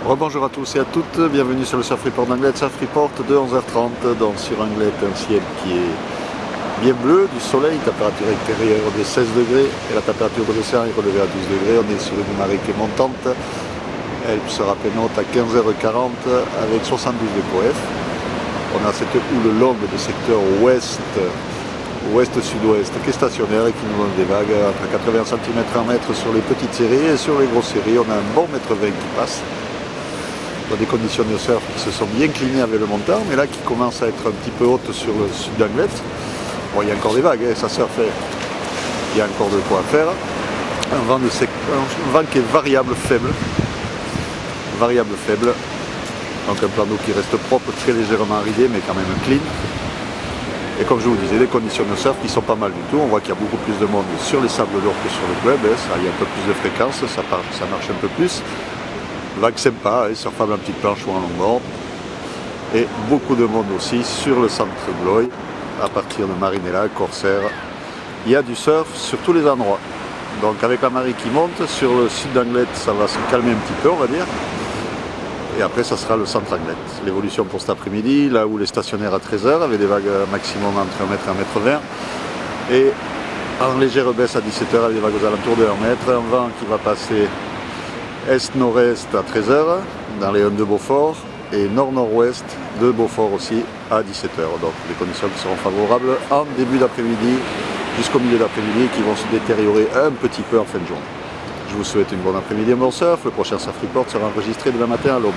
Rebonjour à tous et à toutes, bienvenue sur le Surf Report d'Anglet, Surf Report de 11h30, donc sur Anglet un ciel qui est bien bleu, du soleil, température extérieure de 16 degrés et la température de l'océan est relevée à 12 degrés, on est sur une marée qui est montante, elle sera pénante à 15h40 avec 72 de coef. On a cette houle longue de secteur ouest-sud-ouest qui est stationnaire et qui nous donne des vagues entre 80 cm et 1 mètre sur les petites séries et sur les grosses séries on a un bon mètre 20 qui passe. Dans des conditions de surf qui se sont bien clinées avec le montant, mais là qui commence à être un petit peu haute sur le sud d'Anglet. Bon, il y a encore des vagues, ça surfe, il y a encore de quoi faire. Un vent qui est variable faible. Donc un plan d'eau qui reste propre, très légèrement aridé, mais quand même clean. Et comme je vous disais, des conditions de surf qui sont pas mal du tout. On voit qu'il y a beaucoup plus de monde sur les sables d'or que sur le club. Ça, il y a un peu plus de fréquence, ça marche un peu plus. Vague sympa, surfable en petite planche ou en longboard. Et beaucoup de monde aussi sur le centre Bloy, à partir de Marinella, Corsair. Il y a du surf sur tous les endroits. Donc avec la marée qui monte, sur le sud d'Anglet, ça va se calmer un petit peu, on va dire. Et après, ça sera le centre Anglet. L'évolution pour cet après-midi, là où les stationnaires à 13h, avec des vagues maximum entre 1 mètre et 1 mètre 20. Et en légère baisse à 17h, avec des vagues aux alentours de 1 mètre. Un vent qui va passer est-nord-est à 13h dans les 1 de Beaufort et nord-nord-ouest de Beaufort aussi à 17h. Donc des conditions qui seront favorables en début d'après-midi jusqu'au milieu d'après-midi qui vont se détériorer un petit peu en fin de journée. Je vous souhaite une bonne après-midi, un bon surf. Le prochain Surf Report sera enregistré demain matin à l'aube.